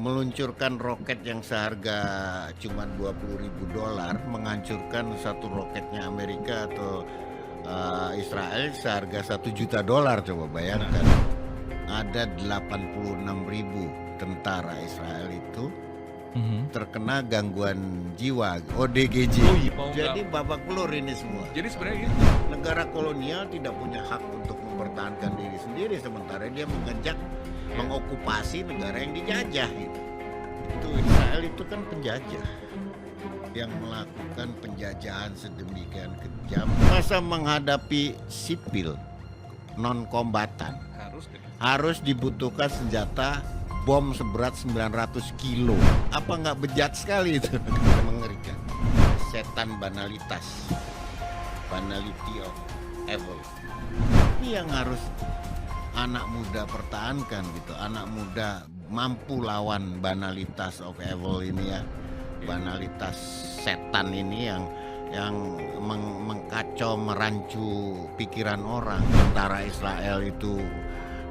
meluncurkan roket yang seharga cuma $20.000 menghancurkan satu roketnya Amerika atau Israel seharga $1 juta. Coba bayangkan, ada 86.000 tentara Israel itu terkena gangguan jiwa ODGJ. Oh iya, mau Jadi nggak- babak belur ini semua. Jadi sebenarnya Negara kolonial tidak punya hak untuk mempertahankan diri sendiri, sementara dia mengokupasi negara yang dijajah gitu. Itu Israel itu kan penjajah yang melakukan penjajahan sedemikian kejam. Masa menghadapi sipil non kombatan harus dibutuhkan senjata bom seberat 900 kilo. Apa nggak bejat sekali itu? Mengerikan. Setan banalitas, banality of evil. Ini yang harus anak muda pertahankan gitu. Anak muda mampu lawan banalitas of evil ini ya. Banalitas setan ini yang mengkacau, merancu pikiran orang. Tentara Israel itu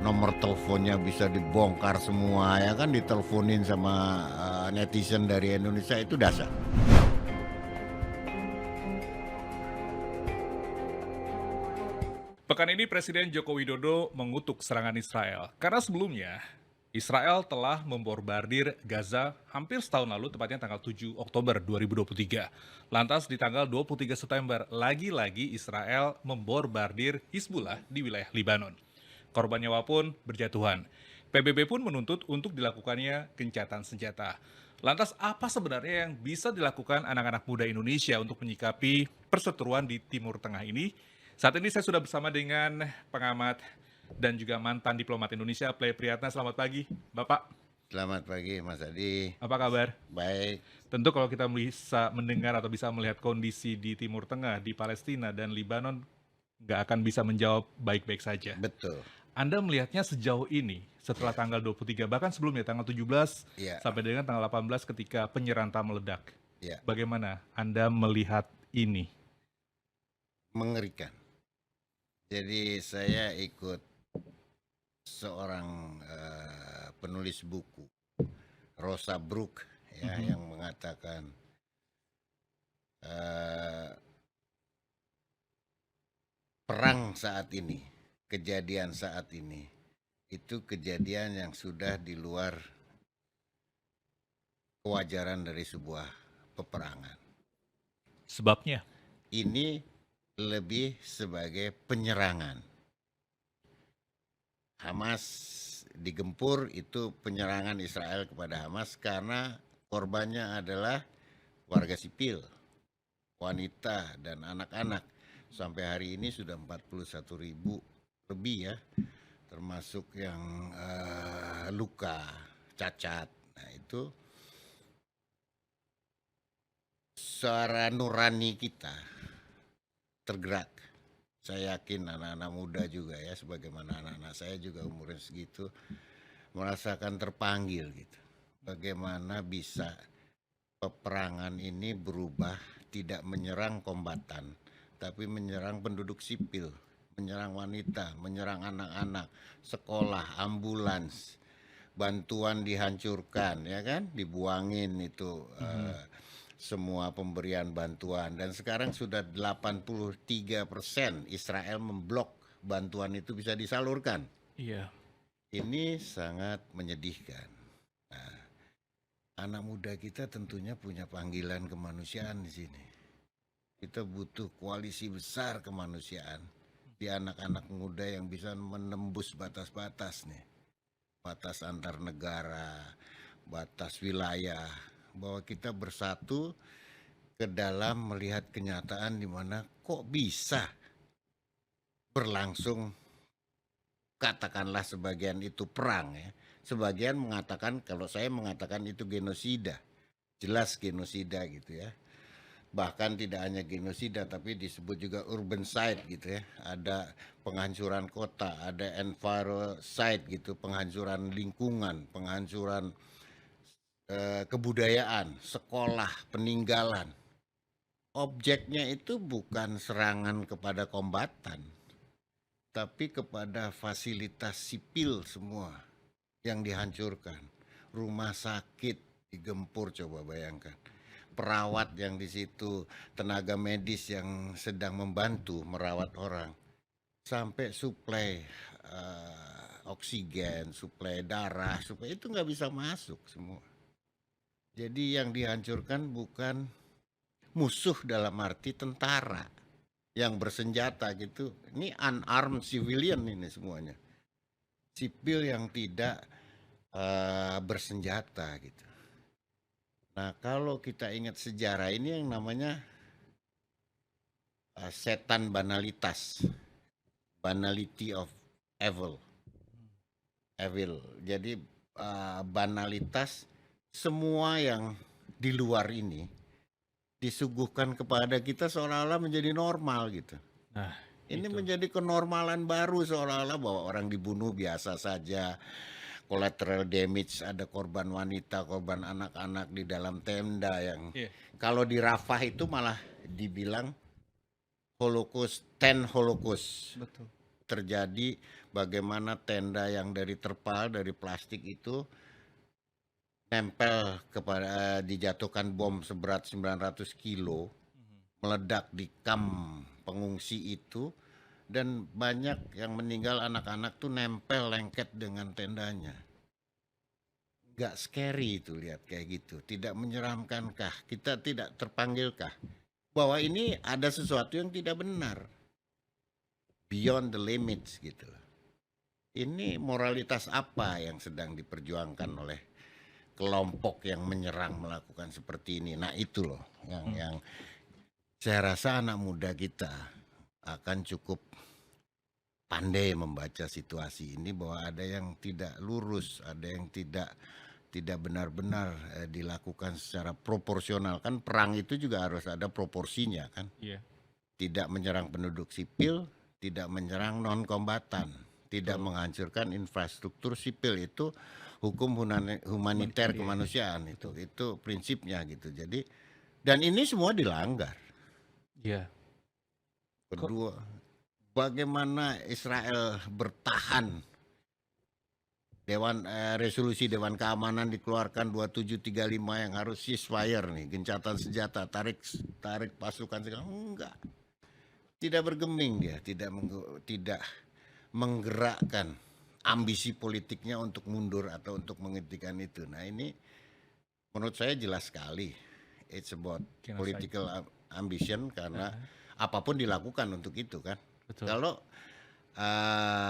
nomor teleponnya bisa dibongkar semua ya kan, diteleponin sama netizen dari Indonesia, itu dasar. pekan ini Presiden Joko Widodo mengutuk serangan Israel karena sebelumnya Israel telah memborbardir Gaza hampir setahun lalu, tepatnya tanggal 7 Oktober 2023. Lantas di tanggal 23 September, lagi-lagi Israel memborbardir Hizbullah di wilayah Libanon. Korban nyawa pun berjatuhan. PBB pun menuntut untuk dilakukannya gencatan senjata. Lantas apa sebenarnya yang bisa dilakukan anak-anak muda Indonesia untuk menyikapi perseteruan di Timur Tengah ini? Saat ini saya sudah bersama dengan pengamat dan juga mantan diplomat Indonesia, Play Priyatna. Selamat pagi, Bapak. Selamat pagi Mas Adi. Apa kabar? Baik. Tentu kalau kita bisa mendengar atau bisa melihat kondisi di Timur Tengah, di Palestina dan Libanon, nggak akan bisa menjawab baik-baik saja. Betul. Anda melihatnya sejauh ini, setelah tanggal 23, bahkan sebelumnya tanggal 17 Ya. sampai dengan tanggal 18 ketika penyeranta meledak. Ya. Bagaimana Anda melihat ini? Mengerikan. Jadi saya ikut seorang penulis buku, Rosa Brooke ya, yang mengatakan perang saat ini, kejadian saat ini, itu kejadian yang sudah di luar kewajaran dari sebuah peperangan. Sebabnya? Ini lebih sebagai penyerangan. Hamas digempur, itu penyerangan Israel kepada Hamas karena korbannya adalah warga sipil, wanita dan anak-anak. Sampai hari ini sudah 41.000 lebih ya, termasuk yang luka, cacat. Nah itu suara nurani kita tergerak. Saya yakin anak-anak muda juga ya, sebagaimana anak-anak saya juga umurnya segitu, merasakan terpanggil gitu. Bagaimana bisa peperangan ini berubah, tidak menyerang kombatan, tapi menyerang penduduk sipil, menyerang wanita, menyerang anak-anak, sekolah, ambulans, bantuan dihancurkan ya kan, dibuangin itu semua pemberian bantuan, dan sekarang sudah 83% Israel memblok bantuan itu bisa disalurkan. Iya. Ini sangat menyedihkan. Nah, anak muda kita tentunya punya panggilan kemanusiaan di sini. Kita butuh koalisi besar kemanusiaan di anak-anak muda yang bisa menembus batas-batas nih. Batas antar negara, batas wilayah, bahwa kita bersatu ke dalam melihat kenyataan di mana kok bisa berlangsung, katakanlah sebagian itu perang ya. Sebagian mengatakan, kalau saya mengatakan itu genosida. Jelas genosida gitu ya. Bahkan tidak hanya genosida tapi disebut juga urbancide gitu ya. Ada penghancuran kota, ada envirocide gitu, penghancuran lingkungan, penghancuran kebudayaan, sekolah, peninggalan. Objeknya itu bukan serangan kepada kombatan, tapi kepada fasilitas sipil semua yang dihancurkan. rumah sakit digempur, coba bayangkan. Perawat yang di situ, tenaga medis yang sedang membantu merawat orang, sampai suplai oksigen, suplai darah, suplai itu nggak bisa masuk semua. Jadi yang dihancurkan bukan musuh dalam arti tentara yang bersenjata gitu. Ini unarmed civilian ini semuanya. Sipil yang tidak bersenjata gitu. Nah, kalau kita ingat sejarah ini yang namanya setan banalitas, banality of evil, evil. Jadi banalitas semua yang di luar ini disuguhkan kepada kita seolah-olah menjadi normal gitu. Nah, Ini itu. menjadi kenormalan baru seolah-olah bahwa orang dibunuh biasa saja. Collateral damage, ada korban wanita, korban anak-anak di dalam tenda yang Iya. kalau di Rafah itu malah dibilang Holocaust, 10 Holocaust Betul. terjadi, bagaimana tenda yang dari terpal, dari plastik itu nempel kepada dijatuhkan bom seberat 900 kilo, meledak di kamp pengungsi itu, dan banyak yang meninggal anak-anak tuh nempel lengket dengan tendanya. Gak scary itu lihat kayak gitu, tidak menyeramkankah? Kita tidak terpanggilkah bahwa ini ada sesuatu yang tidak benar, beyond the limits gitu loh. Ini moralitas apa yang sedang diperjuangkan oleh kelompok yang menyerang melakukan seperti ini? Nah itu loh yang saya rasa anak muda kita akan cukup pandai membaca situasi ini, bahwa ada yang tidak lurus, ada yang tidak benar-benar dilakukan secara proporsional. Kan perang itu juga harus ada proporsinya kan. Iya. Tidak menyerang penduduk sipil, tidak menyerang non kombatan, tidak menghancurkan infrastruktur sipil. Itu hukum humaniter Iya. kemanusiaan, itu prinsipnya gitu. Jadi dan ini semua dilanggar. Iya. Kedua, bagaimana Israel bertahan? Resolusi Dewan Keamanan dikeluarkan 2735 yang harus ceasefire nih, gencatan senjata, tarik pasukan sekarang enggak. Tidak bergeming dia, tidak menggerakkan ambisi politiknya untuk mundur atau untuk menghentikan itu. Nah, ini menurut saya jelas sekali it's about Genocide. political ambition, karena apapun dilakukan untuk itu kan. Betul. Kalau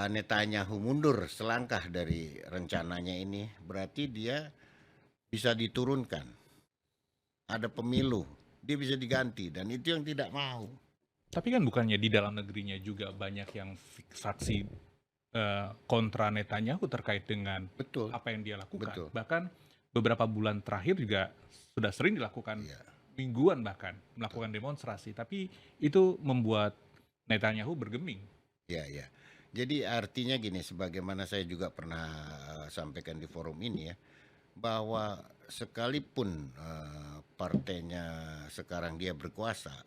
Netanyahu mundur selangkah dari rencananya ini, berarti dia bisa diturunkan. Ada pemilu, dia bisa diganti, dan itu yang tidak mau. Tapi kan bukannya di dalam negerinya juga banyak yang saksi kontra Netanyahu terkait dengan Betul. apa yang dia lakukan. Betul. Bahkan beberapa bulan terakhir juga sudah sering dilakukan, Iya. mingguan bahkan melakukan demonstrasi. Tapi itu membuat Netanyahu bergeming. Ya, ya. Jadi artinya gini, sebagaimana saya juga pernah sampaikan di forum ini ya, bahwa sekalipun partainya sekarang dia berkuasa,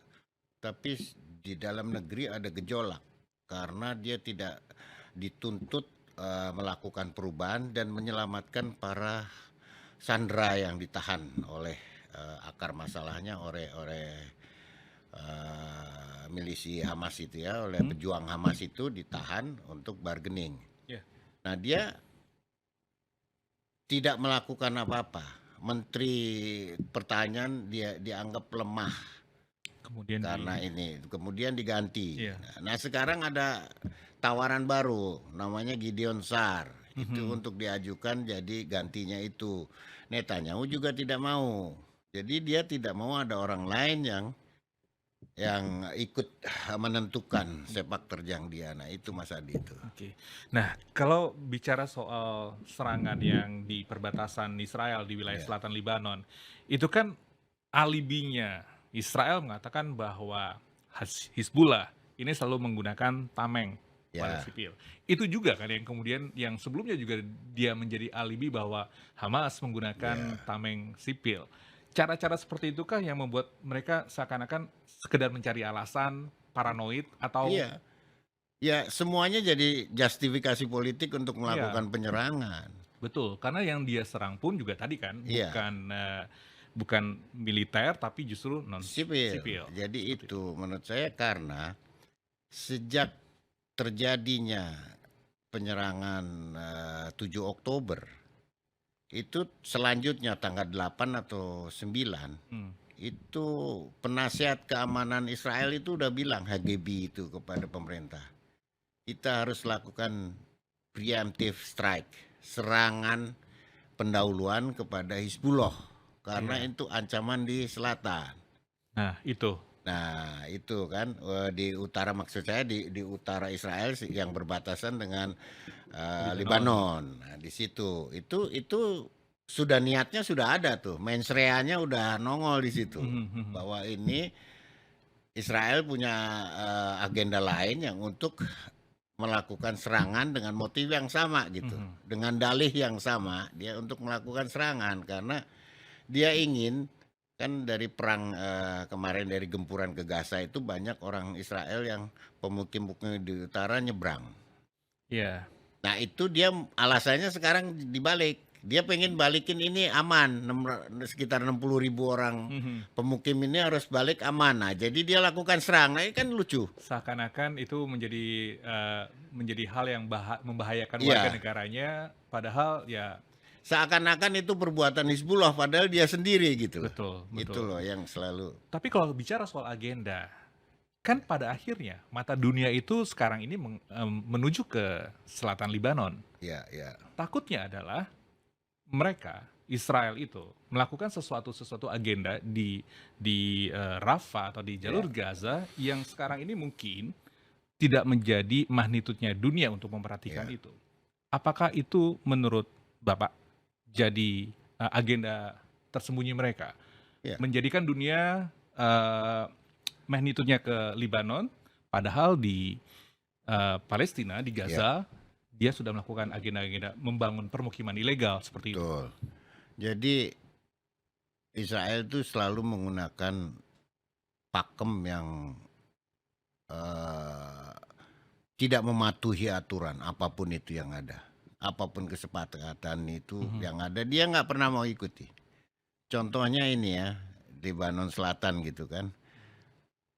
tapi di dalam negeri ada gejolak karena dia tidak dituntut melakukan perubahan dan menyelamatkan para sandera yang ditahan oleh akar masalahnya oleh milisi Hamas itu ya, oleh pejuang Hamas itu ditahan untuk bargaining. Yeah. Nah, dia tidak melakukan apa-apa. Menteri Pertanian dia dianggap lemah Kemudian karena ini, kemudian diganti. Iya. Nah, sekarang ada tawaran baru namanya Gideon Sar. Itu untuk diajukan jadi gantinya itu. Netanyahu juga tidak mau. Jadi dia tidak mau ada orang lain yang ikut menentukan sepak terjang dia. Nah, itu Mas Adi itu. Oke. Nah, kalau bicara soal serangan yang di perbatasan Israel di wilayah selatan Lebanon, itu kan alibinya Israel mengatakan bahwa Hizbullah ini selalu menggunakan tameng pada sipil. Itu juga kan yang kemudian yang sebelumnya juga dia menjadi alibi bahwa Hamas menggunakan tameng sipil. Cara-cara seperti itukah yang membuat mereka seakan-akan sekedar mencari alasan, paranoid, atau Ya, semuanya jadi justifikasi politik untuk melakukan penyerangan. Betul, karena yang dia serang pun juga tadi kan Iya, bukan militer tapi justru non sipil. sipil, Jadi seperti itu. itu menurut saya karena sejak terjadinya penyerangan 7 Oktober, itu selanjutnya tanggal 8 atau 9, Mmm, itu penasihat keamanan Israel itu udah bilang HGB itu kepada pemerintah. Kita harus lakukan preemptive strike, serangan pendahuluan kepada Hizbullah karena iya. itu ancaman di selatan. Nah itu, Nah, itu kan di utara, maksud saya di utara Israel yang berbatasan dengan Lebanon. Lebanon. Nah, di situ. Itu sudah niatnya sudah ada tuh. Mensreanya udah nongol di situ. Mhm mhm. Bahwa ini Israel punya agenda lain yang untuk melakukan serangan dengan motif yang sama gitu. Mhm. Dengan dalih yang sama, dia untuk melakukan serangan karena dia ingin kan dari perang kemarin, dari gempuran ke Gaza itu banyak orang Israel yang pemukim-pemukim di utara nyebrang. Iya, Nah itu dia alasannya sekarang dibalik. Dia pengen balikin ini aman, sekitar 60.000 orang mhm. pemukim ini harus balik aman. Nah jadi dia lakukan serang. Nah ini kan lucu. Seakan-akan itu menjadi hal yang membahayakan warga Iya, negaranya, padahal ya seakan-akan itu perbuatan Hizbullah padahal dia sendiri gitu loh. betul Itu betul. loh yang selalu. Tapi kalau bicara soal agenda, kan pada akhirnya mata dunia itu sekarang ini menuju ke selatan Libanon. Ya, ya, Takutnya adalah mereka, Israel itu, melakukan sesuatu agenda di Rafah atau di ya, jalur Gaza yang sekarang ini mungkin tidak menjadi magnitudnya dunia untuk memperhatikan ya, itu. Apakah itu menurut Bapak jadi, agenda tersembunyi mereka? ya, Menjadikan dunia, magnitudnya ke Libanon, padahal di, Palestina, di ya, Gaza, dia sudah melakukan agenda-agenda membangun permukiman ilegal, seperti itu. betul. Jadi Israel itu selalu menggunakan pakem yang eh, tidak mematuhi aturan apapun itu yang ada. Apapun kesepakatan itu Mhm, yang ada, dia nggak pernah mau ikuti. Contohnya ini ya, di Lebanon Selatan gitu kan.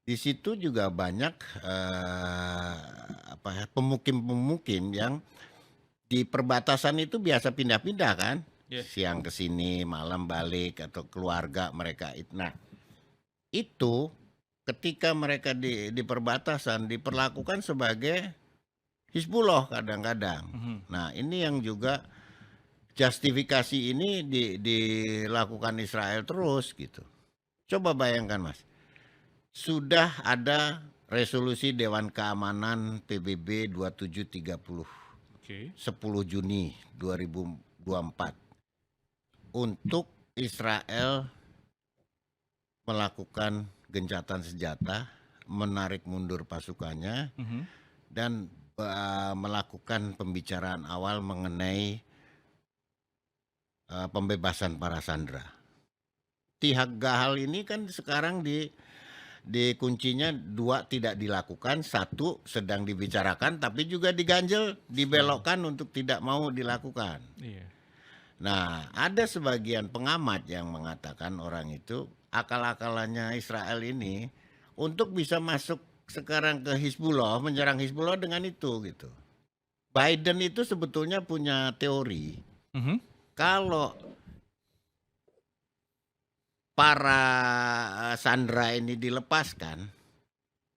Di situ juga banyak apa ya, pemukim-pemukim yang di perbatasan itu biasa pindah-pindah kan. iya, Siang ke sini, malam balik atau keluarga mereka. Nah, itu ketika mereka di perbatasan diperlakukan sebagai Hizbullah kadang-kadang. mhm, Nah, ini yang juga justifikasi ini dilakukan Israel terus gitu. Coba bayangkan Mas, sudah ada resolusi Dewan Keamanan PBB 2730 oke, 10 Juni 2024 untuk Israel melakukan gencatan senjata, menarik mundur pasukannya, mhm, dan melakukan pembicaraan awal mengenai pembebasan para sandera. Tiga hal ini kan sekarang di kuncinya dua tidak dilakukan, satu sedang dibicarakan, tapi juga diganjel, setuju, dibelokkan untuk tidak mau dilakukan. iya, Nah, ada sebagian pengamat yang mengatakan orang itu akal-akalannya Israel ini untuk bisa masuk sekarang ke Hizbullah, menyerang Hizbullah dengan itu gitu. Biden itu sebetulnya punya teori mhm, kalau para sandera ini dilepaskan,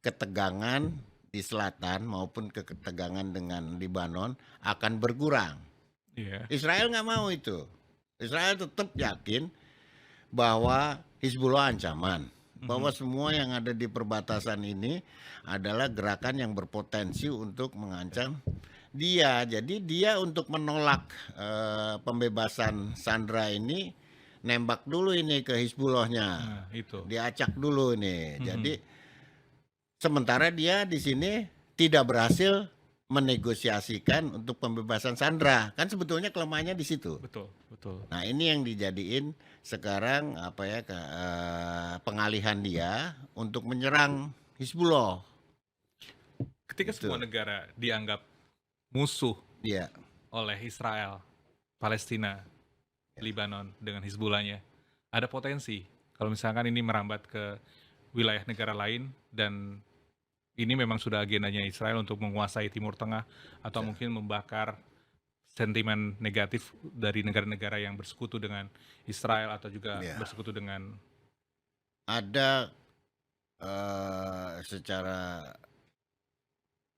ketegangan di selatan maupun ketegangan dengan Lebanon akan berkurang. iya, Israel nggak mau itu. Israel tetap yakin bahwa Hizbullah ancaman, bahwa mhm, semua yang ada di perbatasan ini adalah gerakan yang berpotensi untuk mengancam dia. Jadi dia untuk menolak pembebasan Sandra ini nembak dulu ini ke Hizbullahnya, nah itu, diacak dulu ini. mhm, Jadi sementara dia di sini tidak berhasil menegosiasikan untuk pembebasan Sandra. Kan sebetulnya kelemahannya di situ. betul betul. Nah, ini yang dijadiin sekarang apa ya pengalihan dia untuk menyerang Hizbullah. Ketika semua Itu. negara dianggap musuh Dia. oleh Israel, Palestina, Ya. Lebanon dengan Hizbullahnya. Ada potensi kalau misalkan ini merambat ke wilayah negara lain dan ini memang sudah agendanya Israel untuk menguasai Timur Tengah atau Ya. mungkin membakar sentimen negatif dari negara-negara yang bersekutu dengan Israel atau juga Ya. bersekutu dengan Ada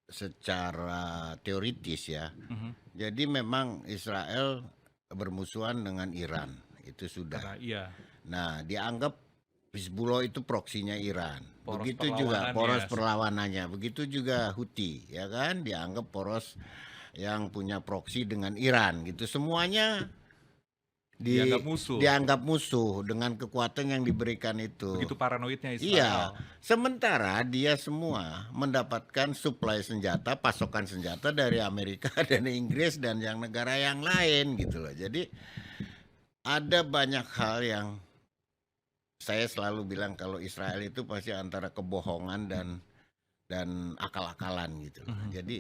secara teoritis ya. Mhm. Jadi memang Israel bermusuhan dengan Iran, itu sudah. karena iya Nah, dianggap Hizbullah itu proksinya Iran. Poros Begitu juga perlawanannya. poros perlawanannya. Begitu juga Houthi, ya kan? Dianggap poros yang punya proksi dengan Iran gitu. Semuanya dianggap musuh dengan kekuatan yang diberikan itu. begitu paranoidnya Israel. Iya. Sementara dia semua mendapatkan suplai senjata, pasokan senjata dari Amerika dan Inggris dan yang negara yang lain gitu loh. Jadi ada banyak hal yang saya selalu bilang kalau Israel itu pasti antara kebohongan dan akal-akalan gitu loh. Mhm. Jadi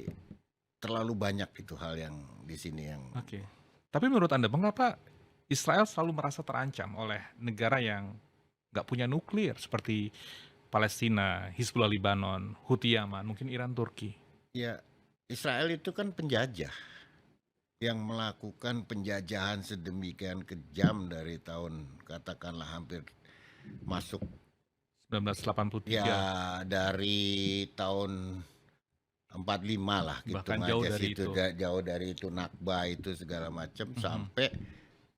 terlalu banyak itu hal yang di sini yang Oke. Tapi menurut Anda, mengapa Israel selalu merasa terancam oleh negara yang nggak punya nuklir seperti Palestina, Hizbullah Lebanon, Houthi Yaman, mungkin Iran, Turki? ya Israel itu kan penjajah yang melakukan penjajahan sedemikian kejam dari tahun katakanlah hampir masuk 1983. ya dari tahun 45 lah gitu Bahkan jauh aja dari situ itu. jauh dari itu Nakba itu segala macam Mhm. sampai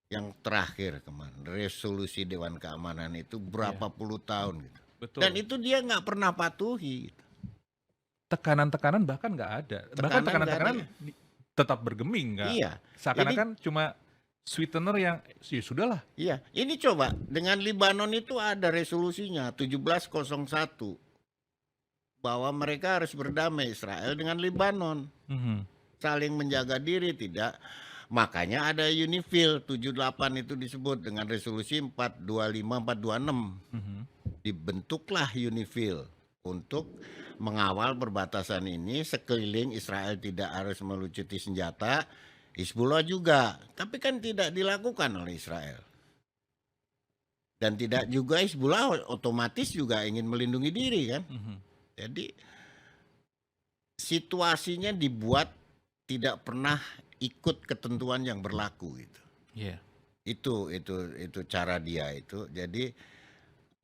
yang terakhir kemarin resolusi Dewan Keamanan itu berapa puluh tahun gitu. Betul. Dan itu dia nggak pernah patuhi gitu. Tekanan-tekanan bahkan nggak ada. Bahkan Tekanan nggak tekanan-tekanan ada. tetap bergeming, nggak? Iya. Seakan-akan cuma sweetener yang ya sudahlah. Iya, ini coba dengan Libanon itu ada resolusinya 1701 bahwa mereka harus berdamai Israel dengan Libanon, Mhm. saling menjaga diri tidak. Makanya ada UNIFIL 78 itu disebut dengan resolusi 425 426. Mhm. Dibentuklah UNIFIL untuk mengawal perbatasan ini sekeliling Israel tidak harus melucuti senjata, Hizbullah juga. Tapi kan tidak dilakukan oleh Israel. Dan tidak juga Hizbullah otomatis juga ingin melindungi diri kan. Mhm. Jadi situasinya dibuat tidak pernah ikut ketentuan yang berlaku gitu. Iya. Itu cara dia itu. Jadi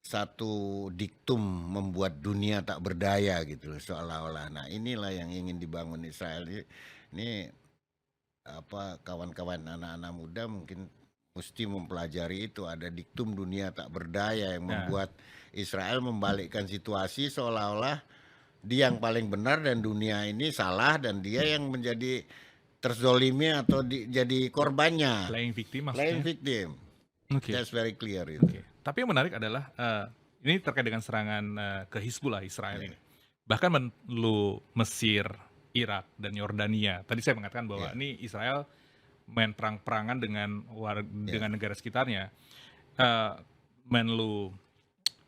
satu diktum membuat dunia tak berdaya gitu loh seolah-olah. Nah, inilah yang ingin dibangun Israel. Ini apa kawan-kawan anak-anak muda mungkin mesti mempelajari itu, ada diktum dunia tak berdaya yang membuat Israel membalikkan situasi seolah-olah dia yang paling benar dan dunia ini salah dan dia yang menjadi terzolimi atau jadi korbannya. Playing victim Playing maksudnya. victim. Oke. That's very clear itu. Oke. Tapi yang menarik adalah ini terkait dengan serangan ke Hizbullah Israel ini. Bahkan Menlu Mesir, Irak dan Yordania. Tadi saya mengatakan bahwa ini Israel main perang-perangan dengan dengan negara sekitarnya. Menlu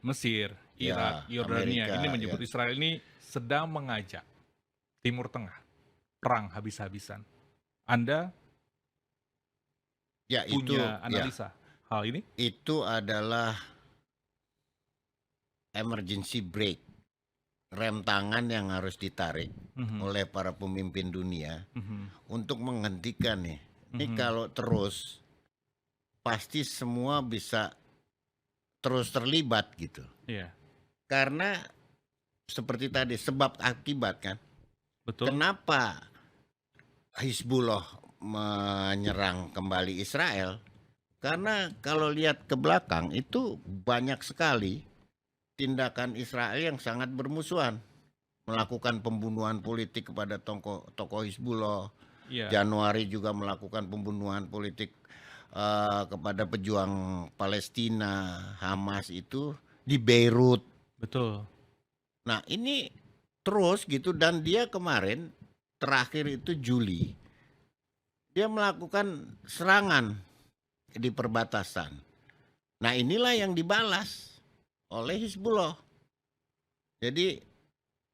Mesir, Irak, Yordania Amerika, ini menyebut Israel ini sedang mengajak Timur Tengah perang habis-habisan. Anda punya analisa hal ini? Itu adalah emergency brake, rem tangan yang harus ditarik oleh para pemimpin dunia untuk menghentikan nih. Ini kalau terus pasti semua bisa terus terlibat gitu. Iya. Karena seperti tadi sebab akibat kan. Betul. Kenapa Hizbullah menyerang kembali Israel? Karena kalau lihat ke belakang itu banyak sekali tindakan Israel yang sangat bermusuhan, melakukan pembunuhan politik kepada tokoh Hizbullah. Januari juga melakukan pembunuhan politik kepada pejuang Palestina, Hamas itu di Beirut. Betul. Nah ini terus gitu, dan dia kemarin terakhir itu Juli dia melakukan serangan di perbatasan. Nah inilah yang dibalas oleh Hizbullah. Jadi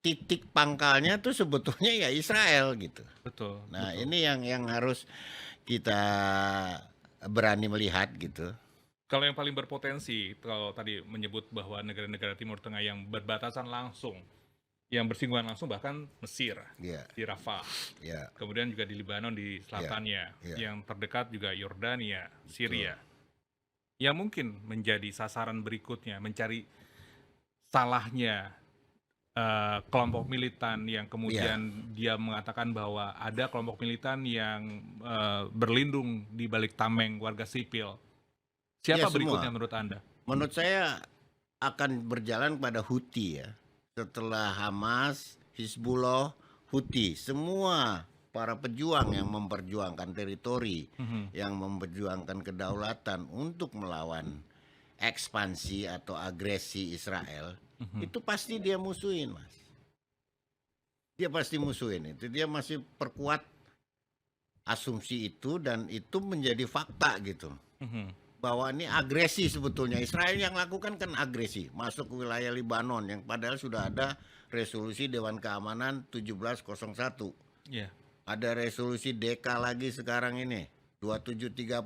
titik pangkalnya tuh sebetulnya ya Israel gitu. Betul. Nah ini yang harus kita berani melihat gitu. Kalau yang paling berpotensi, kalau tadi menyebut bahwa negara-negara Timur Tengah yang berbatasan langsung, yang bersinggungan langsung bahkan Mesir, Ya, di Rafah, ya, kemudian juga di Lebanon di selatannya, ya, yang terdekat juga Yordania, betul. Syria, yang mungkin menjadi sasaran berikutnya, mencari salahnya kelompok militan yang Ya, kemudian dia mengatakan bahwa ada kelompok militan yang berlindung di balik tameng warga sipil. ya Siapa berikutnya semua. menurut Anda? Menurut saya akan berjalan pada Houthi ya. Setelah Hamas, Hizbullah, Houthi, semua para pejuang yang memperjuangkan teritori, yang memperjuangkan kedaulatan untuk melawan ekspansi atau agresi Israel, itu pasti dia musuhin, Mas. Dia pasti musuhin itu. Dia masih perkuat asumsi itu dan itu menjadi fakta gitu. Bahwa ini agresi sebetulnya. Israel yang lakukan kan agresi. Masuk ke wilayah Lebanon yang padahal sudah ada resolusi Dewan Keamanan 1701. Ya, Ada resolusi DK lagi sekarang ini 2730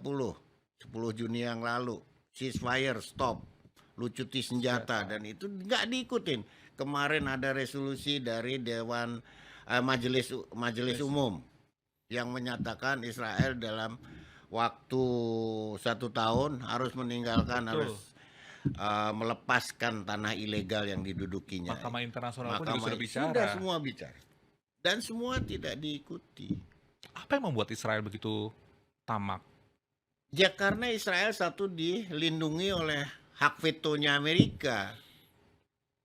10 Juni yang lalu. Ceasefire, stop. Lucuti senjata dan itu nggak diikutin. Kemarin ada resolusi dari Dewan Majelis Umum yang menyatakan Israel dalam waktu 1 tahun harus meninggalkan, betul. harus melepaskan tanah ilegal yang didudukinya. Mahkamah Internasional pun juga Mahkamah sudah bicara. sudah semua bicara dan semua tidak diikuti. Apa yang membuat Israel begitu tamak? Ya karena Israel satu dilindungi oleh hak vetonya Amerika.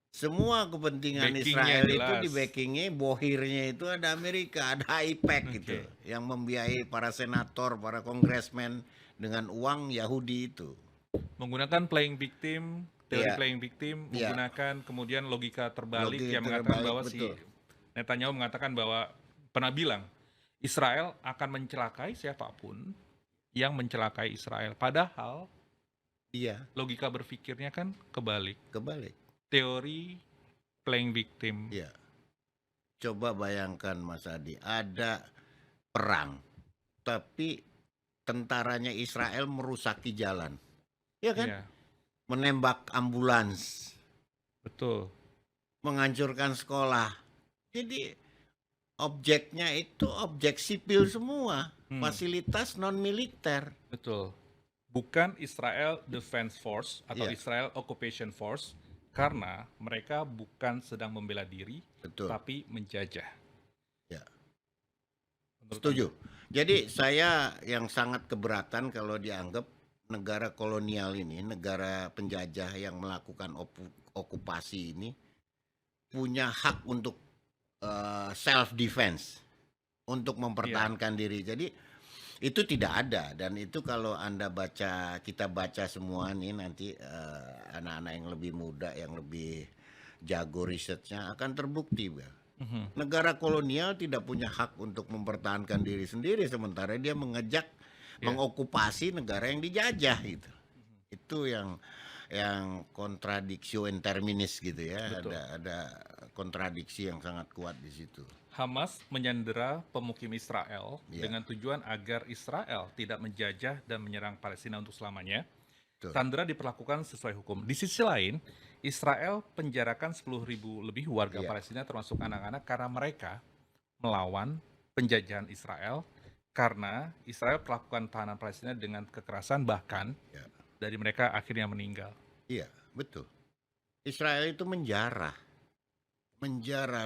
Semua kepentingan Backingnya Israel itu jelas. di backingnya, bohirnya itu ada Amerika, ada AIPAC gitu, yang membiayai para senator, para kongresmen dengan uang Yahudi itu. Menggunakan playing victim, teori Iya. playing victim, Iya. menggunakan kemudian logika terbalik Logika yang mengatakan terbalik, bahwa betul. si Netanyahu mengatakan bahwa pernah bilang Israel akan mencelakai siapapun yang mencelakai Israel. Padahal Iya, logika berpikirnya kan kebalik. kebalik. Teori playing victim. Iya. Coba bayangkan Mas Adi, ada perang, tapi tentaranya Israel merusaki jalan. Ya kan? Iya, Menembak ambulans, betul. menghancurkan sekolah. Jadi objeknya itu objek sipil semua, fasilitas non militer. Betul. Bukan Israel Defense Force atau Iya. Israel Occupation Force karena mereka bukan sedang membela diri Betul. tapi menjajah. Ya. Menurut Setuju. Jadi saya yang sangat keberatan kalau dianggap negara kolonial ini, negara penjajah yang melakukan okupasi ini punya hak untuk self defense, untuk mempertahankan diri. Jadi itu tidak ada dan itu kalau Anda baca, kita baca semua nih nanti anak-anak yang lebih muda, yang lebih jago risetnya akan terbukti. Negara kolonial tidak punya hak untuk mempertahankan diri sendiri sementara dia mengejak, mengokupasi negara yang dijajah gitu. Itu yang kontradiksi in terminis gitu ya. Betul. Ada kontradiksi yang sangat kuat di situ. Hamas menyandera pemukim Israel Iya. dengan tujuan agar Israel tidak menjajah dan menyerang Palestina untuk selamanya. Betul. Sandera diperlakukan sesuai hukum. Di sisi lain, Israel penjarakan 10.000 lebih warga Iya. Palestina termasuk anak-anak karena mereka melawan penjajahan Israel karena Israel melakukan tahanan Palestina dengan kekerasan bahkan Ya. dari mereka akhirnya meninggal. Iya, betul. Israel itu menjarah,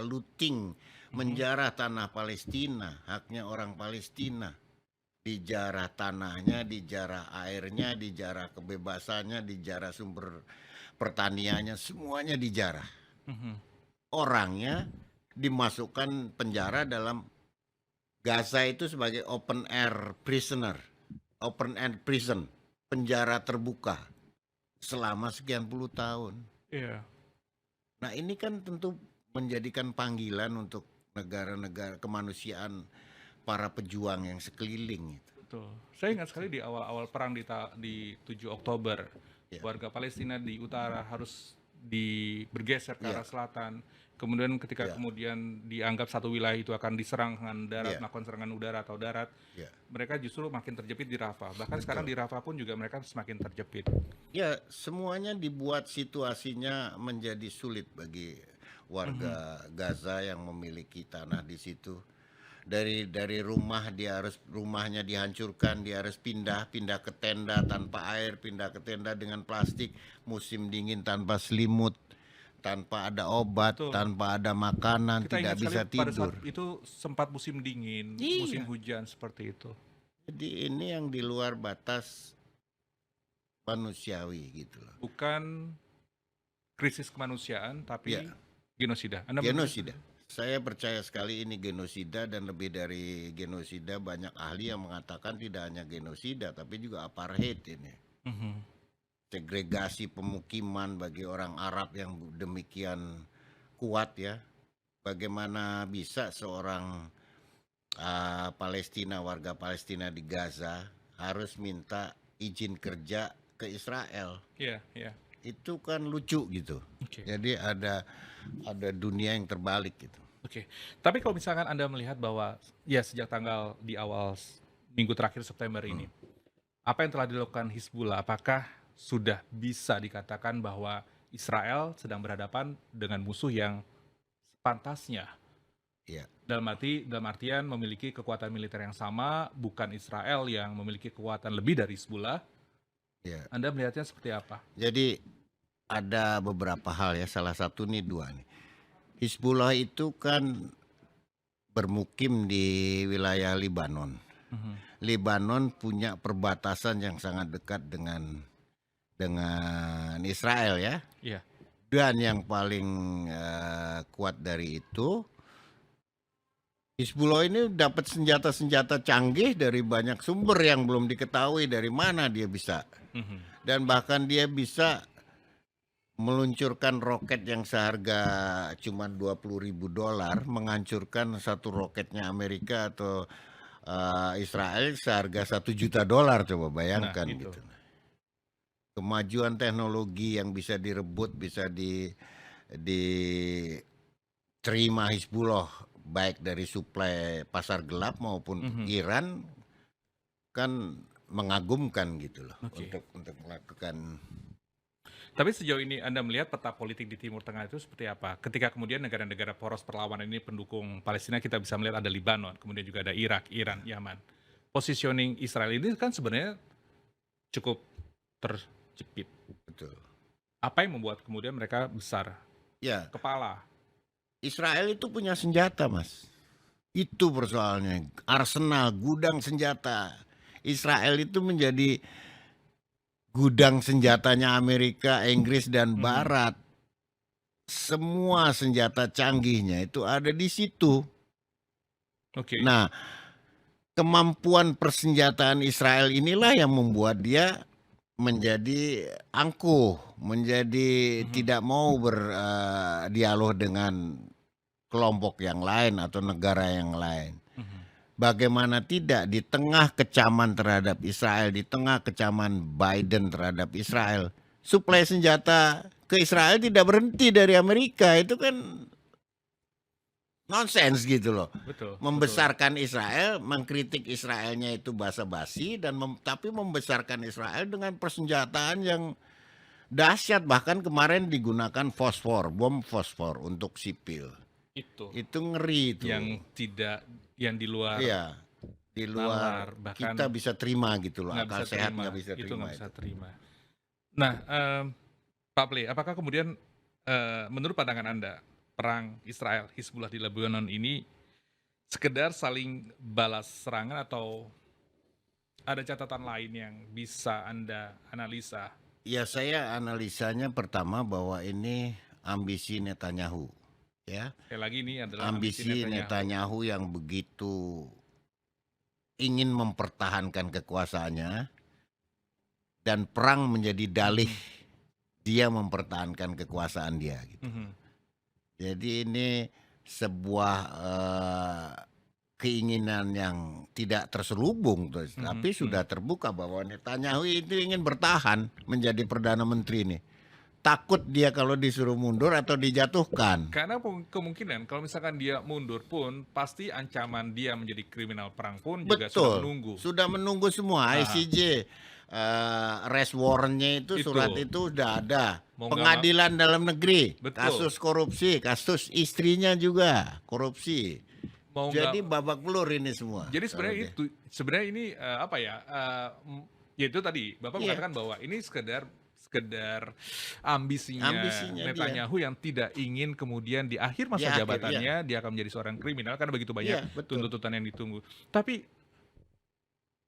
looting, menjarah tanah Palestina, haknya orang Palestina. Dijarah tanahnya, dijarah airnya, dijarah kebebasannya, dijarah sumber pertaniannya, semuanya dijarah. Orangnya dimasukkan penjara dalam Gaza itu sebagai open air prisoner, open air prison, penjara terbuka selama sekian puluh tahun. Iya. Nah ini kan tentu menjadikan panggilan untuk negara-negara kemanusiaan, para pejuang yang sekeliling itu. Betul. Saya ingat sekali di awal-awal perang di 7 Oktober, Ya. warga Palestina di utara harus bergeser ke Iya, arah selatan. Kemudian ketika iya, kemudian dianggap satu wilayah itu akan diserang dengan darat, iya, melakukan serangan udara atau darat, iya, mereka justru makin terjepit di Rafah. Bahkan sekarang betul. di Rafah pun juga mereka semakin terjepit. Ya, semuanya dibuat situasinya menjadi sulit bagi Mhm. warga Gaza yang memiliki tanah di situ. Dari rumahnya dihancurkan, dia harus pindah ke tenda tanpa air, pindah ke tenda dengan plastik, musim dingin tanpa selimut, tanpa ada obat, Betul. tanpa ada makanan, Kita ingat tidak sekali bisa pada saat tidur. itu sempat musim dingin, musim Iya, hujan seperti itu. jadi ini yang di luar batas manusiawi gitu loh. Bukan krisis kemanusiaan, Ya, tapi genosida. Anda melihat genosida. seperti itu? Saya percaya sekali ini genosida, dan lebih dari genosida banyak ahli yang mengatakan tidak hanya genosida tapi juga apartheid ini. Mhm. Segregasi pemukiman bagi orang Arab yang demikian kuat ya. Bagaimana bisa seorang Palestina, warga Palestina di Gaza harus minta izin kerja ke Israel? Iya, iya. Itu kan lucu gitu. Oke. Jadi ada dunia yang terbalik gitu. Oke. Tapi kalau misalkan Anda melihat bahwa ya sejak tanggal di awal minggu terakhir September ini, Hmm. apa yang telah dilakukan Hizbullah, apakah sudah bisa dikatakan bahwa Israel sedang berhadapan dengan musuh yang sepantasnya? Ya, Dalam artian memiliki kekuatan militer yang sama, bukan Israel yang memiliki kekuatan lebih dari Hizbullah. ya. Anda melihatnya seperti apa? Jadi ada beberapa hal ya. Salah satu nih dua nih. Hizbullah itu kan bermukim di wilayah Libanon. Mhm. Libanon punya perbatasan yang sangat dekat dengan Israel ya. Iya. Dan yang paling kuat dari itu, Hizbullah ini dapat senjata-senjata canggih dari banyak sumber yang belum diketahui dari mana dia bisa. Mhm. Dan bahkan dia bisa meluncurkan roket yang seharga cuma $20.000, menghancurkan satu roketnya Amerika atau Israel seharga $1 juta. Coba Nah, bayangkan itu. gitu. Kemajuan teknologi yang bisa direbut, bisa diterima Hizbullah baik dari suplai pasar gelap maupun Mhm. Iran, kan mengagumkan gitu loh. Oke. Untuk melakukan. Tapi sejauh ini Anda melihat peta politik di Timur Tengah itu seperti apa? Ketika kemudian negara-negara poros perlawanan ini pendukung Palestina, kita bisa melihat ada Libanon, kemudian juga ada Irak, Iran, Yaman. Positioning Israel ini kan sebenarnya cukup terjepit. Betul. Apa yang membuat kemudian mereka besar Ya, kepala? Israel itu punya senjata, Mas. Itu persoalannya. Arsenal, gudang senjata. Israel itu menjadi gudang senjatanya Amerika, Inggris, dan Mhm. Barat. Semua senjata canggihnya itu ada di situ. Oke. Nah, kemampuan persenjataan Israel inilah yang membuat dia menjadi angkuh, menjadi Mhm. tidak mau berdialog dengan kelompok yang lain atau negara yang lain. Mhm. Bagaimana tidak, di tengah kecaman terhadap Israel, di tengah kecaman Biden terhadap Israel, suplai senjata ke Israel tidak berhenti dari Amerika. Itu kan nonsens gitu loh. Betul, betul. Membesarkan Israel, mengkritik Israelnya itu basa-basi, dan tapi membesarkan Israel dengan persenjataan yang dahsyat. Bahkan kemarin digunakan bom fosfor untuk sipil. Itu Itu ngeri itu. yang tidak, yang di luar Iya, di luar nalar, bahkan kita bisa terima gitu loh. nggak Akal bisa sehat terima. nggak bisa Itu terima nggak bisa itu. terima. Nah, Pak Pley, apakah kemudian menurut pandangan Anda, perang Israel Hizbullah di Lebanon ini sekedar saling balas serangan atau ada catatan lain yang bisa Anda analisa? Ya, saya analisanya pertama bahwa ini ambisi Netanyahu, ya. Sekali lagi ini adalah ambisi Ambisi Netanyahu. Netanyahu yang begitu ingin mempertahankan kekuasaannya, dan perang menjadi dalih dia mempertahankan kekuasaan dia gitu. Mhm. Jadi ini sebuah keinginan yang tidak terselubung, tapi sudah terbuka bahwa Netanyahu itu ingin bertahan menjadi perdana menteri nih. takut dia kalau disuruh mundur atau dijatuhkan. Karena kemungkinan kalau misalkan dia mundur pun pasti ancaman dia menjadi kriminal perang pun juga sudah Betul, menunggu. sudah menunggu semua. Ah, ICJ, arrest warrant-nya itu, surat itu itu udah ada. mau nggak mau, Pengadilan dalam negeri, betul. kasus korupsi, kasus istrinya juga korupsi. Mau Jadi nggak, babak belur ini semua. jadi sebenarnya Kalau dia. itu sebenarnya ini apa ya? Ya itu tadi Bapak Iya, mengatakan bahwa ini sekedar ambisinya ambisinya dia. Netanyahu yang tidak ingin kemudian di akhir Di masa akhir, iya. jabatannya dia akan menjadi seorang kriminal karena begitu banyak Iya, betul. tuntutan yang ditunggu. Tapi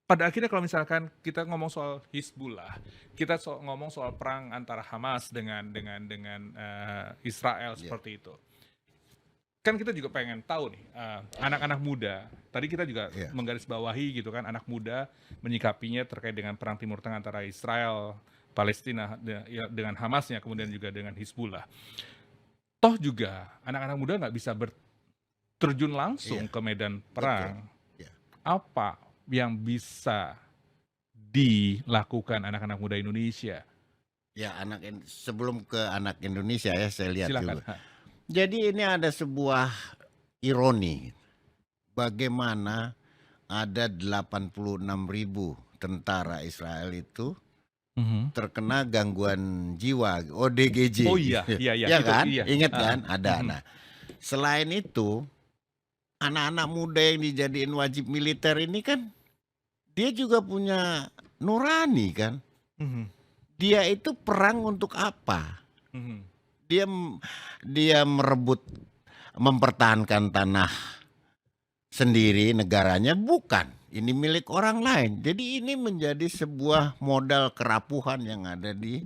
pada akhirnya kalau misalkan kita ngomong soal Hizbullah, kita ngomong soal perang antara Hamas dengan Israel Iya. seperti itu. Kan kita juga pengen tahu nih, anak-anak muda. Tadi kita juga Iya. menggarisbawahi gitu kan, anak muda menyikapinya terkait dengan perang Timur Tengah antara Israel, Palestina ya, dengan Hamasnya, kemudian juga dengan Hizbullah. Toh juga anak-anak muda nggak bisa terjun langsung Iya. ke medan perang. Iya. Apa yang bisa dilakukan anak-anak muda Indonesia? Ya, sebelum ke anak Indonesia ya, saya lihat Silakan. dulu. Jadi ini ada sebuah ironi. Bagaimana ada 86.000 tentara Israel itu terkena gangguan jiwa, ODGJ. Oh iya, iya, Ya itu, kan? iya. Ingat kan? Ada. Mhm. Nah, selain itu, anak-anak muda yang dijadiin wajib militer ini kan, dia juga punya nurani kan. Mhm. Dia itu perang untuk apa? Mhm. Dia merebut, mempertahankan tanah sendiri, negaranya bukan. Ini milik orang lain. Jadi ini menjadi sebuah modal kerapuhan yang ada di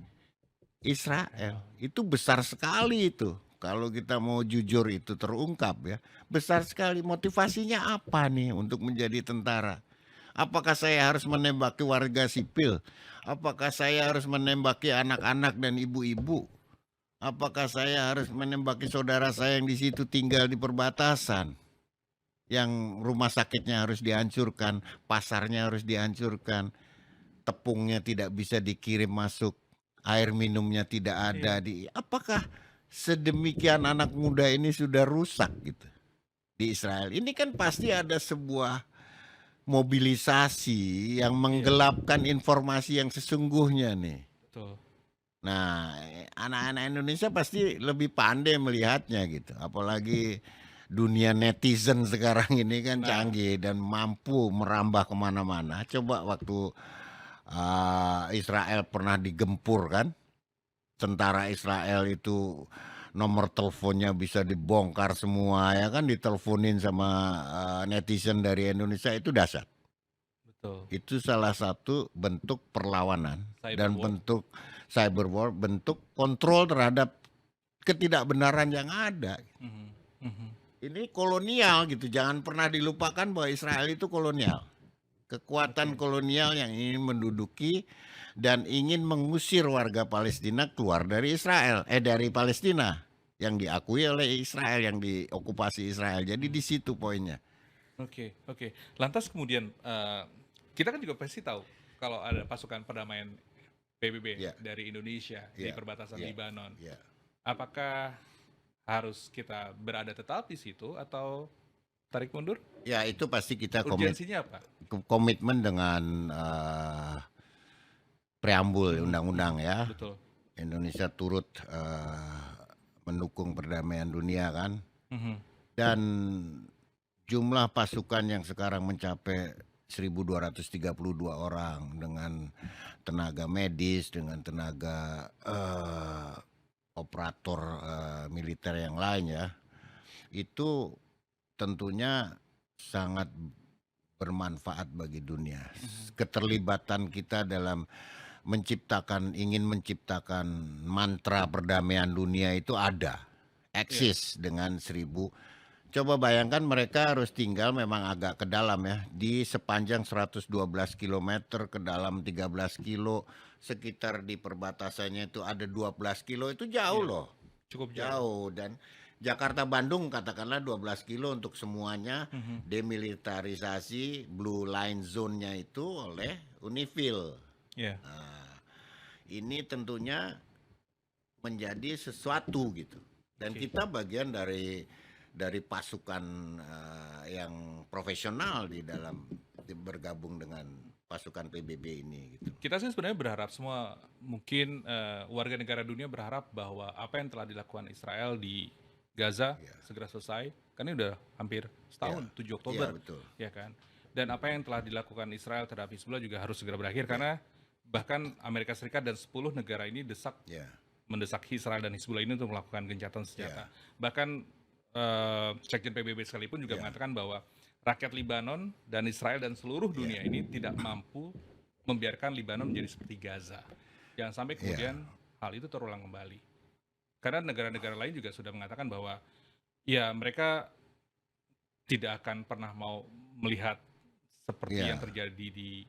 Israel. Itu besar sekali itu. Kalau kita mau jujur itu terungkap ya. Besar sekali. Motivasinya apa nih untuk menjadi tentara? Apakah saya harus menembaki warga sipil? Apakah saya harus menembaki anak-anak dan ibu-ibu? Apakah saya harus menembaki saudara saya yang di situ tinggal di perbatasan? Yang rumah sakitnya harus dihancurkan, pasarnya harus dihancurkan, tepungnya tidak bisa dikirim masuk, air minumnya tidak ada. Apakah sedemikian anak muda ini sudah rusak gitu di Israel? Ini kan pasti ada sebuah mobilisasi yang menggelapkan informasi yang sesungguhnya nih. Betul. Nah, anak-anak Indonesia pasti lebih pandai melihatnya gitu. Apalagi dunia netizen sekarang ini kan canggih dan mampu merambah kemana-mana. Coba waktu Israel pernah digempur kan, tentara Israel itu nomor teleponnya bisa dibongkar semua ya kan, diteleponin sama netizen dari Indonesia, itu dahsyat. Betul. Itu salah satu bentuk perlawanan dan Cyber war. bentuk cyber war, bentuk kontrol terhadap ketidakbenaran yang ada. Mhm. Mhm. Ini kolonial gitu, jangan pernah dilupakan bahwa Israel itu kolonial. Kekuatan kolonial yang ingin menduduki dan ingin mengusir warga Palestina keluar dari Israel, dari Palestina yang diakui oleh Israel, yang diokupasi Israel. Jadi di situ poinnya. Oke, oke. Lantas kemudian kita kan juga pasti tahu kalau ada pasukan perdamaian PBB Ya. dari Indonesia di Ya, perbatasan ya, Libanon. ya. Apakah harus kita berada tetap di situ atau tarik mundur? Ya, itu pasti kita Urgensinya apa? komitmen dengan preambul undang-undang ya. Betul. Indonesia turut mendukung perdamaian dunia kan. Mhm. Dan jumlah pasukan yang sekarang mencapai 1.232 orang dengan tenaga medis, dengan tenaga operator militer yang lain ya, itu tentunya sangat bermanfaat bagi dunia. Keterlibatan kita dalam ingin menciptakan mantra perdamaian dunia itu ada, eksis dengan 1.000. Coba bayangkan mereka harus tinggal memang agak ke dalam ya, di sepanjang 112 km ke dalam 13 kilo, sekitar di perbatasannya itu ada 12 kilo, itu jauh loh. Cukup Jauh. Dan Jakarta Bandung katakanlah 12 kilo untuk semuanya, demilitarisasi blue line zone-nya itu oleh UNIFIL. Ya. Nah, ini tentunya menjadi sesuatu gitu. Dan Oke. kita bagian dari pasukan yang profesional di dalam bergabung dengan pasukan PBB ini gitu. Kita sih sebenarnya berharap semua, mungkin warga negara dunia berharap bahwa apa yang telah dilakukan Israel di Gaza Ya, segera selesai. Kan ini udah hampir setahun, 7 ya Oktober, betul. ya kan? Dan apa yang telah dilakukan Israel terhadap Hizbullah juga harus segera berakhir, karena bahkan Amerika Serikat dan 10 negara ini Ya, mendesak Israel dan Hizbullah ini untuk melakukan gencatan senjata. ya, Bahkan Sekjen PBB sekalipun juga ya, mengatakan bahwa rakyat Libanon dan Israel dan seluruh dunia ini tidak mampu membiarkan Libanon menjadi seperti Gaza. Jangan sampai ya, kemudian hal itu terulang kembali. Karena negara-negara lain juga sudah mengatakan bahwa ya mereka tidak akan pernah mau melihat seperti yang ya, terjadi di,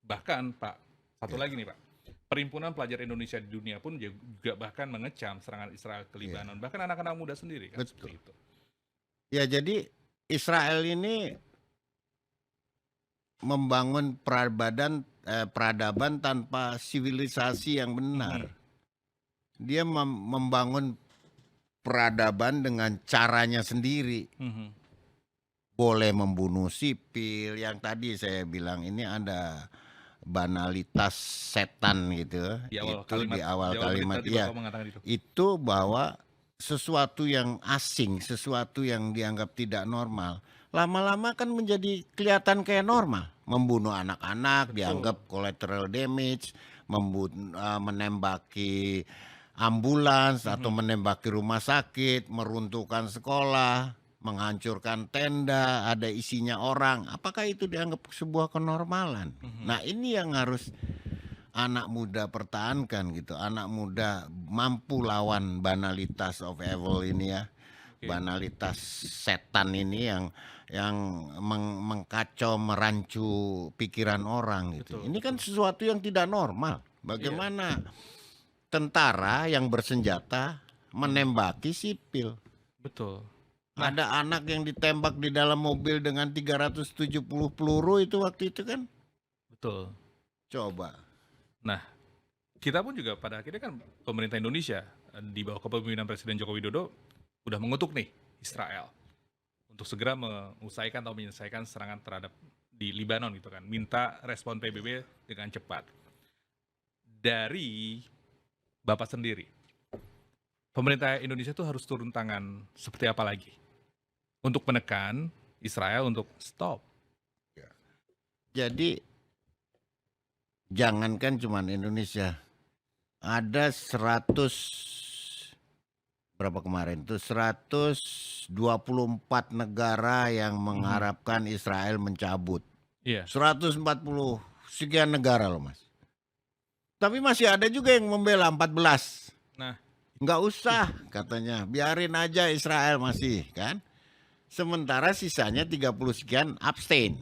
bahkan Pak, satu ya, lagi nih Pak, Perhimpunan Pelajar Indonesia di dunia pun juga bahkan mengecam serangan Israel ke ya, Libanon, bahkan anak-anak muda sendiri kan betul. seperti itu. Ya, jadi Israel ini membangun peradaban tanpa sivilisasi yang benar. Dia membangun peradaban dengan caranya sendiri. Boleh membunuh sipil, yang tadi saya bilang ini ada banalitas setan gitu. Di awal Itu di kalimat, awal di awal berita kalimat tadi ya. Bapak mengatakan itu. Itu bahwa sesuatu yang asing, sesuatu yang dianggap tidak normal, lama-lama kan menjadi kelihatan kayak normal. Membunuh anak-anak dianggap collateral damage, menembaki ambulans atau menembaki rumah sakit, meruntuhkan sekolah, menghancurkan tenda, ada isinya orang. Apakah itu dianggap sebuah kenormalan? Nah, ini yang harus anak muda pertahankan gitu. Anak muda mampu lawan banalitas of evil ini ya. Banalitas setan ini yang mengkacau, merancu pikiran orang gitu. Betul, Ini kan betul. sesuatu yang tidak normal. Bagaimana tentara yang bersenjata menembaki sipil? Betul. Ada anak yang ditembak di dalam mobil dengan 370 peluru itu waktu itu kan? Betul. Coba. Nah, kita pun juga pada akhirnya kan pemerintah Indonesia di bawah kepemimpinan Presiden Joko Widodo udah mengutuk nih Israel untuk segera mengusahakan atau menyelesaikan serangan terhadap di Libanon gitu kan. Minta respon PBB dengan cepat. Dari Bapak sendiri, pemerintah Indonesia tuh harus turun tangan seperti apa lagi untuk menekan Israel untuk stop. Jadi jangankan cuman Indonesia, ada 100 berapa kemarin tuh 124 negara yang mengharapkan Israel mencabut. Iya. 140 sekian negara loh Mas. Tapi masih ada juga yang membela 14. Nah, Nggak usah katanya, biarin aja Israel masih kan. Sementara sisanya 30 sekian abstain.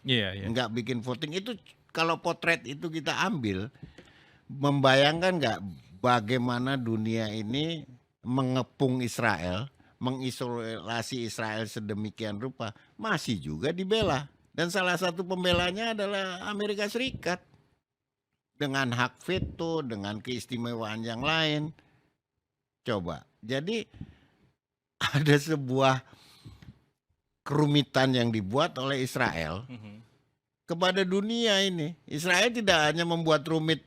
iya, iya. Nggak bikin voting. Itu kalau potret itu kita ambil, membayangkan nggak bagaimana dunia ini mengepung Israel, mengisolasi Israel sedemikian rupa, masih juga dibela. Dan salah satu pembelanya adalah Amerika Serikat. Dengan hak veto, dengan keistimewaan yang lain. Coba, jadi ada sebuah kerumitan yang dibuat oleh Israel kepada dunia ini. Israel tidak hanya membuat rumit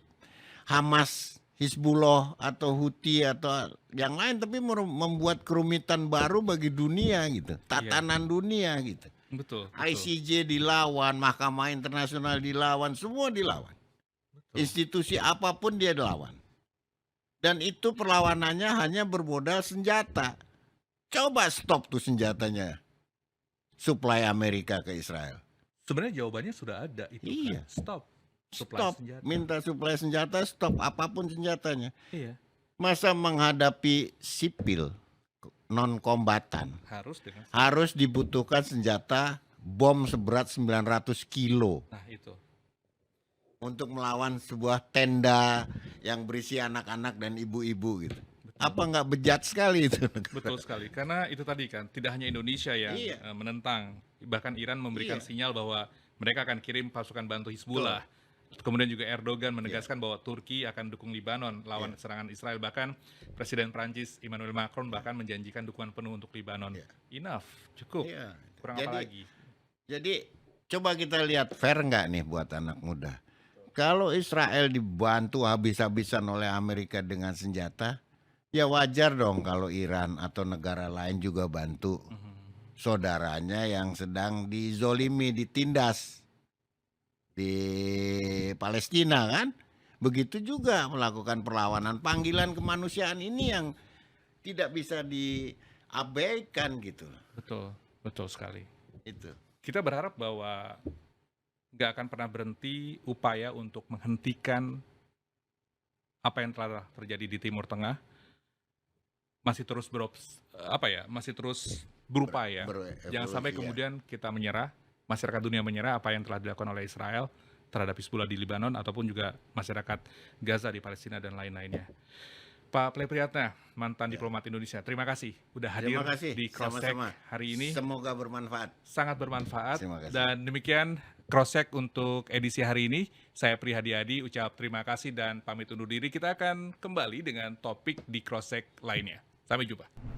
Hamas, Hizbullah atau Houthi atau yang lain, tapi membuat kerumitan baru bagi dunia gitu, tatanan dunia gitu. Betul. ICJ dilawan, Mahkamah Internasional dilawan, semua dilawan. Institusi apapun dia dilawan. Dan itu perlawanannya hanya bermodal senjata. Coba stop tuh senjatanya. Supply Amerika ke Israel. Sebenarnya jawabannya sudah ada itu. Iya. Kan? Stop. Supply Stop. senjata. Minta supply senjata, stop apapun senjatanya. Iya. Masa menghadapi sipil non-kombatan harus dibutuhkan senjata bom seberat 900 kilo. Nah itu. Untuk melawan sebuah tenda yang berisi anak-anak dan ibu-ibu gitu. Apa nggak bejat sekali itu? Betul sekali. Karena itu tadi kan, tidak hanya Indonesia yang menentang. Bahkan Iran memberikan sinyal bahwa mereka akan kirim pasukan bantu Hizbullah. Kemudian juga Erdogan menegaskan bahwa Turki akan dukung Libanon lawan serangan Israel. Bahkan Presiden Prancis Emmanuel Macron bahkan menjanjikan dukungan penuh untuk Libanon. Enough, cukup. Iya. Kurang apa lagi? Jadi coba kita lihat fair nggak nih buat anak muda. Kalau Israel dibantu habis-habisan oleh Amerika dengan senjata, ya wajar dong kalau Iran atau negara lain juga bantu saudaranya yang sedang dizolimi, ditindas di Palestina kan. Begitu juga melakukan perlawanan. Panggilan kemanusiaan ini yang tidak bisa diabaikan gitu. Betul, betul sekali. Itu. Kita berharap bahwa nggak akan pernah berhenti upaya untuk menghentikan apa yang telah terjadi di Timur Tengah. Masih terus masih terus berupaya. Jangan sampai kemudian kita menyerah, masyarakat dunia menyerah apa yang telah dilakukan oleh Israel terhadap Hizbullah di Libanon ataupun juga masyarakat Gaza di Palestina dan lain-lainnya. Pak Pley Priyatna, mantan diplomat Indonesia, terima kasih udah hadir di Crosscheck hari ini. Semoga bermanfaat. Sangat bermanfaat. Dan demikian Crosscheck untuk edisi hari ini. Saya Pri Hadiadi ucap terima kasih dan pamit undur diri. Kita akan kembali dengan topik di Crosscheck lainnya. Sampai jumpa.